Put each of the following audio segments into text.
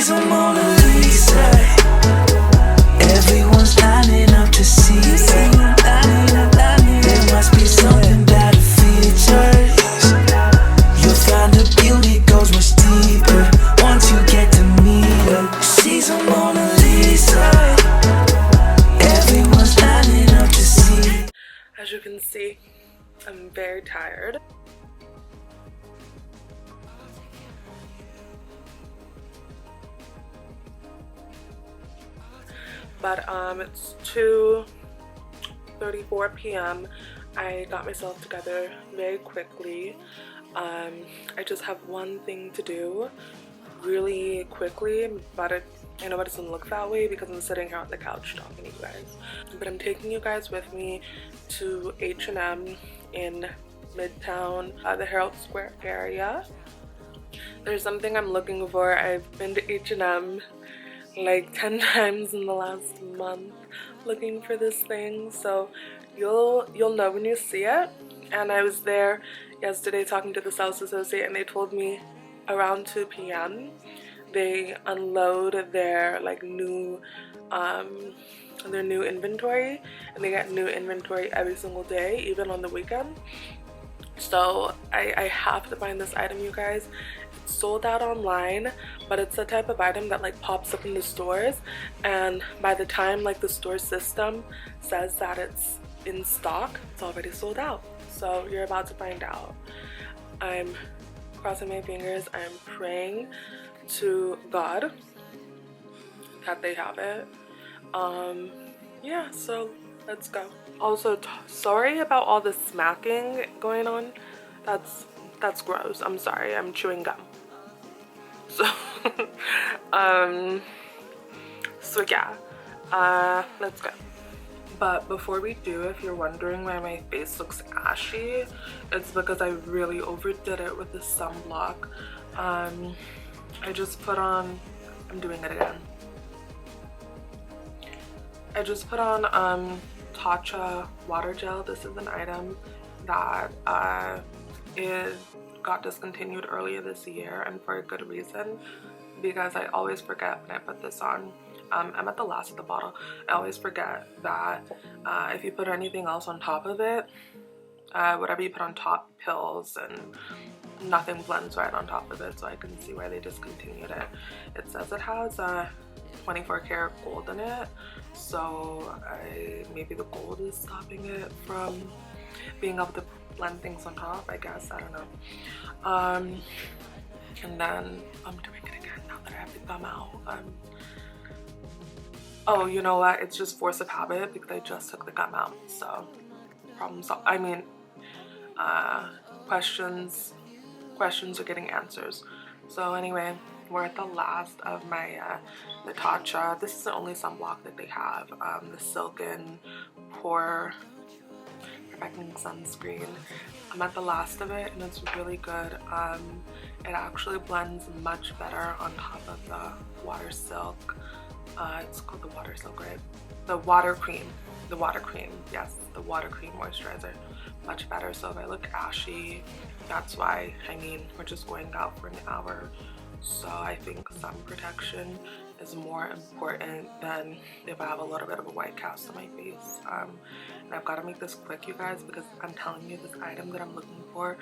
She's a Mona Lisa. Everyone's lining up to see her. There must be something about her features. You'll find her beauty goes much deeper once you get to meet her. She's a Mona Lisa. Everyone's lining up to see. As you can see, I'm very tired. But it's 2:34 p.m. I got myself together very quickly. I just have one thing to do really quickly, but I know it doesn't look that way because I'm sitting here on the couch talking to you guys. But I'm taking you guys with me to H&M in Midtown, the Herald Square area. There's something I'm looking for. I've been to H&M like 10 times in the last month looking for this thing, so you'll know when you see it. And I was there yesterday talking to the sales associate, and they told me around 2 p.m. they unload their like new inventory, and they get new inventory every single day, even on the weekend. So I have to find this item, you guys. It's sold out online, but it's the type of item that like pops up in the stores, and by the time like the store system says that it's in stock, it's already sold out. So you're about to find out. I'm crossing my fingers. I'm praying to God that they have it. Yeah, so let's go. Also, sorry about all the smacking going on. That's gross. I'm sorry. I'm chewing gum. So so yeah, let's go. But before we do, if you're wondering why my face looks ashy, it's because I really overdid it with the sunblock. I just put on, I'm doing it again. I just put on Tatcha water gel. This is an item that it got discontinued earlier this year, and for a good reason, because I always forget when I put this on. I'm at the last of the bottle. I always forget that if you put anything else on top of it, whatever you put on top, pills and nothing blends right on top of it, so I can see why they discontinued it. It says it has 24 karat gold in it, so maybe the gold is stopping it from being able to blend things on top, I guess. I don't know. And then I'm doing it again now that I have the gum out. Oh, you know what? It's just force of habit because I just took the gum out. So problem solved. I mean, questions are getting answers. So anyway, we're at the last of my the Tatcha. This is the only sunblock that they have. The Silken Pore Perfecting Sunscreen. I'm at the last of it, and it's really good. It actually blends much better on top of the Water Silk. It's called the Water Silk, right? The Water Cream. The Water Cream, yes, the Water Cream moisturizer. Much better. So if I look ashy, that's why. I mean, we're just going out for an hour, so I think sun protection is more important than if I have a little bit of a white cast on my face. And I've got to make this quick, you guys, because I'm telling you, this item that I'm looking for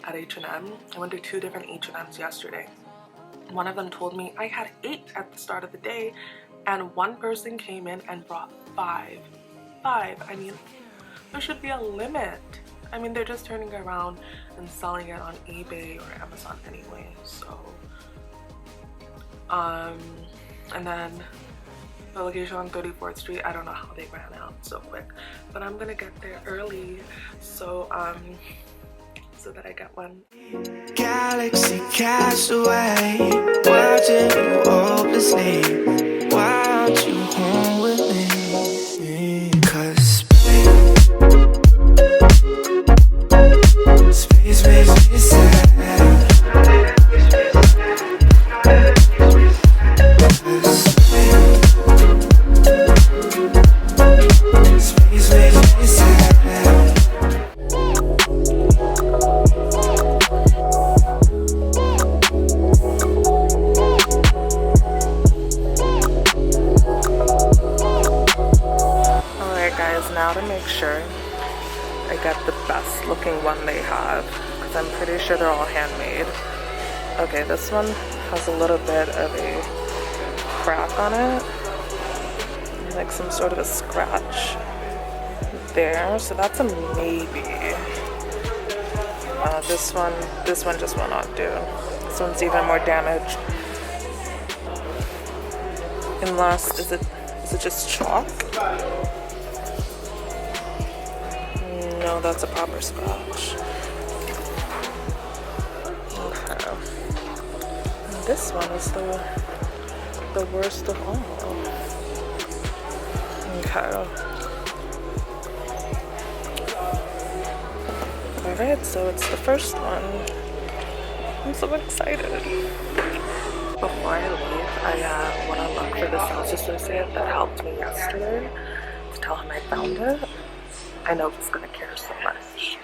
at H&M, I went to 2 different H&Ms yesterday. One of them told me I had 8 at the start of the day, and one person came in and brought 5. I mean, there should be a limit. I mean, they're just turning it around and selling it on eBay or Amazon anyway, so and then the location on 34th Street, I don't know how they ran out so quick, but I'm gonna get there early, so that I get one. Galaxy cast away, watching you hopelessly. Why aren't you home with me? 'Cause space makes me sad. Space makes me sad. sure I get the best looking one they have, because I'm pretty sure they're all handmade. Okay, this one has a little bit of a crack on it, like some sort of a scratch there, so that's a maybe. This one just will not do. This one's even more damaged. Unless, is it just chalk? No, that's a proper scratch. Okay. And this one is the worst of all. Okay. Alright, so it's the first one. I'm so excited. Before I leave, I want to look for the sales associate that helped me yesterday to tell him I found it. I know he's gonna care so much.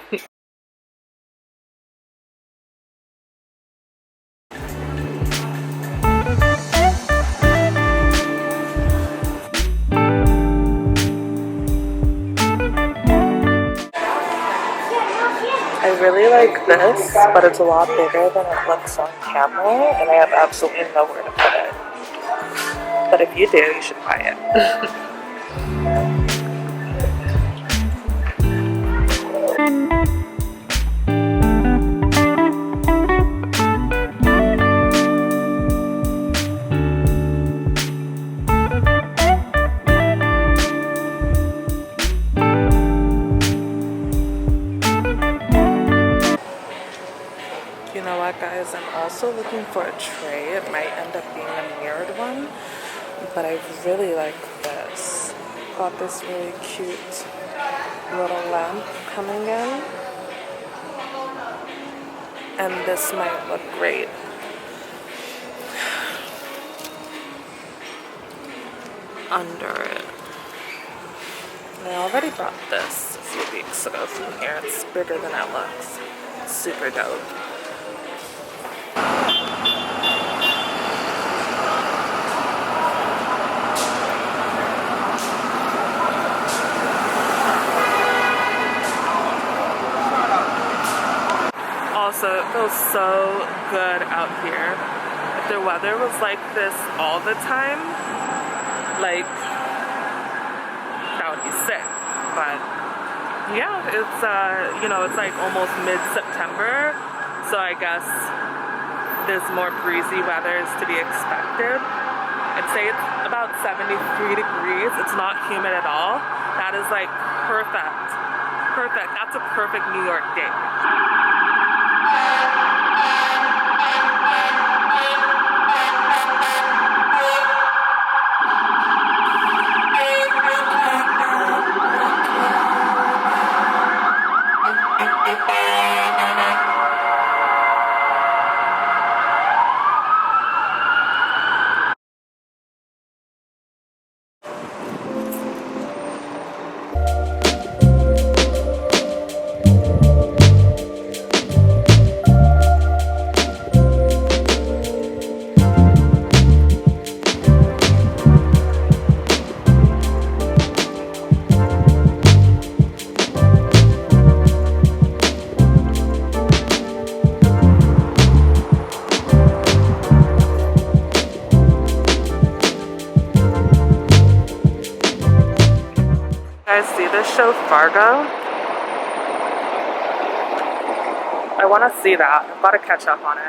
I really like this, but it's a lot bigger than it looks on camera, and I have absolutely nowhere to put it. But if you do, you should buy it. You know what, guys, I'm also looking for a tray. It might end up being a mirrored one, but I really like this. Got this really cute little lamp coming in, and this might look great. Under it. And I already bought this a few weeks ago from here. It's bigger than it looks. It's super dope. Also, it feels so good out here. If the weather was like this all the time, like, that would be sick. But yeah, it's you know, it's like almost mid-September, so I guess there's more breezy weather is to be expected. I'd say it's about 73 degrees. It's not humid at all. That is like perfect. Perfect. That's a perfect New York day. Guys, see this show Fargo? I want to see that. I've got to catch up on it.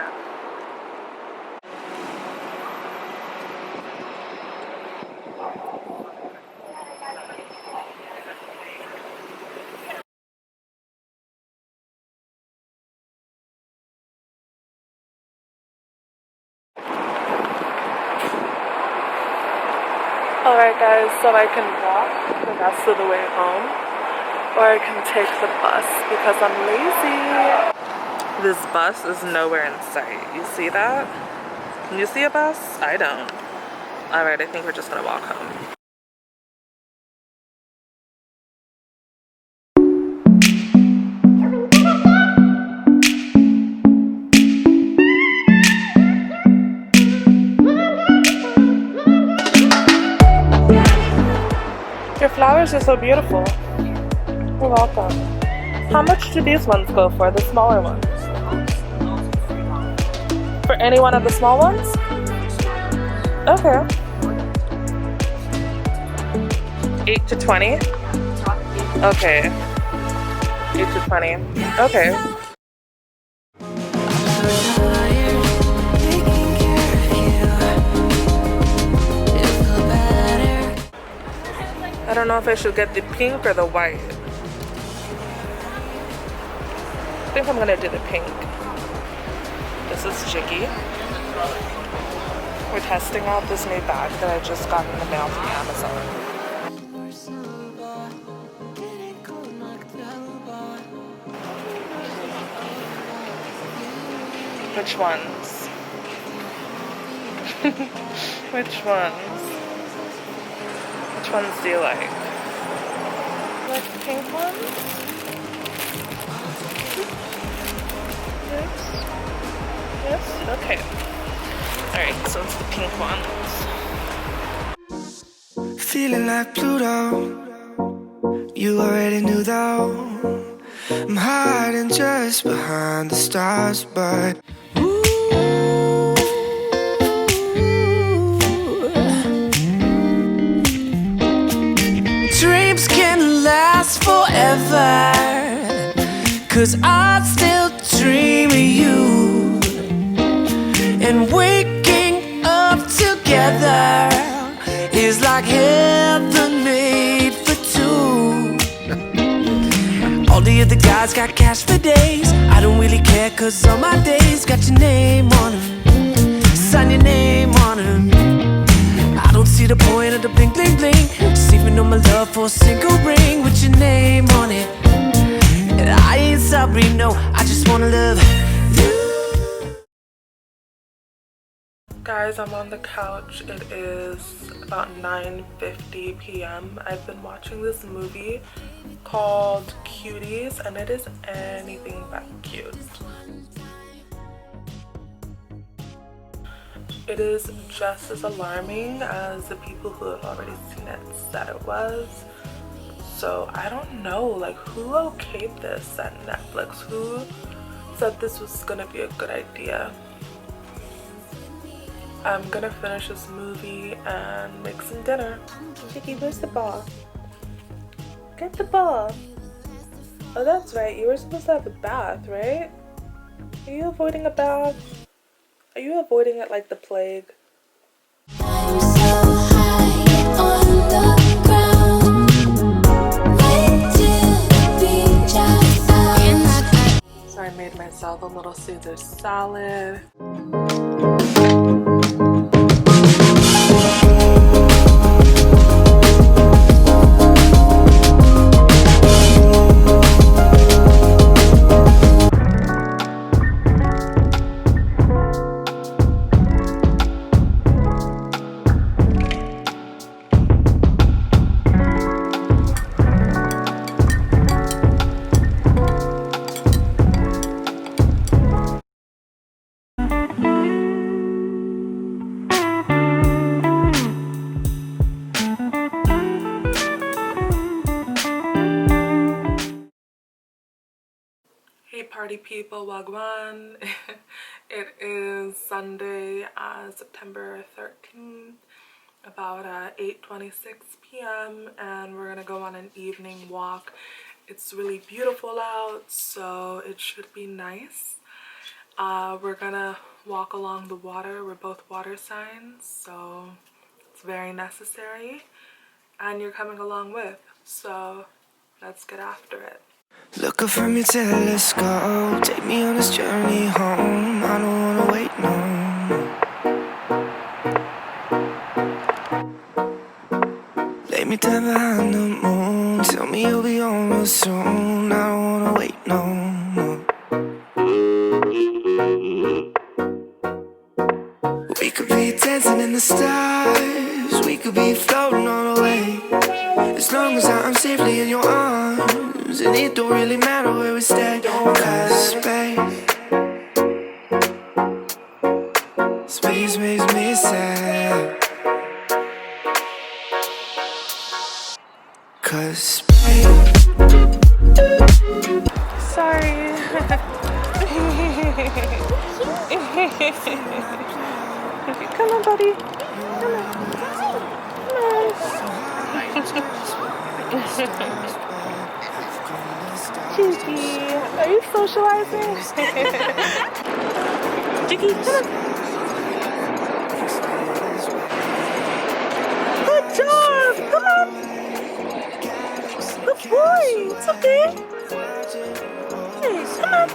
Alright guys, so I can walk the rest of the way home, or I can take the bus because I'm lazy. This bus is nowhere in sight. You see that? Can you see a bus? I don't. Alright, I think we're just gonna walk home. Your flowers are so beautiful. You're welcome. How much do these ones go for, the smaller ones? For any one of the small ones? Okay. 8 to 20? Okay. 8 to 20. Okay. I don't know if I should get the pink or the white. I think I'm gonna do the pink. This is Jiggy. We're testing out this new bag that I just got in the mail from Amazon. Which ones? Which ones? Which ones do you like? Like the pink ones? Yes? Yes? Okay. Alright, so it's the pink ones. Feeling like Pluto, you already knew though. I'm hiding just behind the stars, but dreams can last forever, 'cause I still dream of you. And waking up together is like heaven made for two. All the other guys got cash for days. I don't really care, 'cause all my days got your name on them. Sign your name on them. I don't see the point of the bling bling bling. Saving all my love for a single ring with your name on it. And I ain't sorry, no, I just wanna love you. Guys, I'm on the couch. It is about 9:50 p.m. I've been watching this movie called Cuties, and it is anything but cute. It is just as alarming as the people who have already seen it said it was. So I don't know, like, who okayed this at Netflix? Who said this was gonna be a good idea? I'm gonna finish this movie and make some dinner. Jiggy, where's the ball? Get the ball. Oh, that's right. You were supposed to have a bath, right? Are you avoiding a bath? Are you avoiding it like the plague? I'm so high on the ground, wait till the beach outside. So I made myself a little Caesar salad. Hey party people, wagwan. It is Sunday, September 13th, about 8:26 p.m. and we're gonna go on an evening walk. It's really beautiful out, so it should be nice. We're gonna walk along the water. We're both water signs, so it's very necessary, and you're coming along with, so let's get after it. Look up from your telescope, take me on this journey home. I don't wanna wait no more. Lay me down behind the moon, tell me you'll be on real soon. I don't wanna wait no more. We could be dancing in the stars, we could be floating on the way. As long as I'm safely in your arms, and it don't really matter where we stay. 'Cause space makes me sad. 'Cause space sorry. Come on, buddy. Come on. Jiggy, are you socializing? Jiggy, come on. Good job! Come on! Good boy! It's okay. Hey, come on.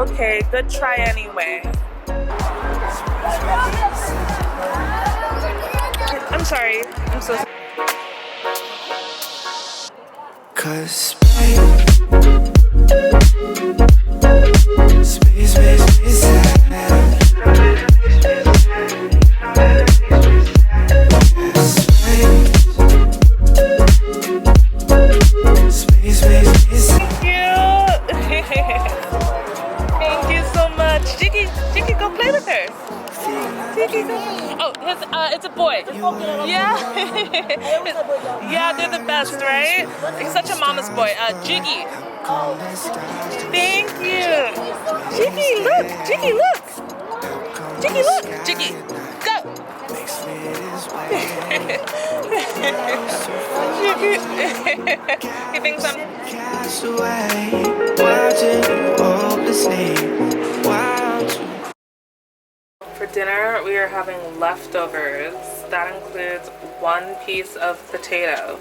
Okay, good try anyway. I'm sorry. I'm so sorry. Cause space, Thank you so much. Jiggy, go play with her. Jiggy, go. Oh, it's a boy. Yeah. Yeah, they're the best, right? He's such a mama's boy. Jiggy. Thank you. Jiggy, look. Jiggy, look. Jiggy, look. Jiggy, go. He thinks I'm. For dinner, we are having leftovers. That includes 1 piece of potato,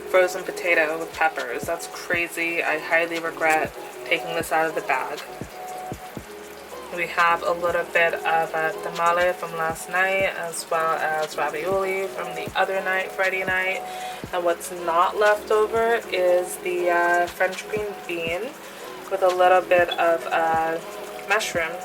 frozen potato with peppers. That's crazy. I highly regret taking this out of the bag. We have a little bit of tamale from last night, as well as ravioli from the other night, Friday night. And what's not left over is the French green bean with a little bit of mushroom.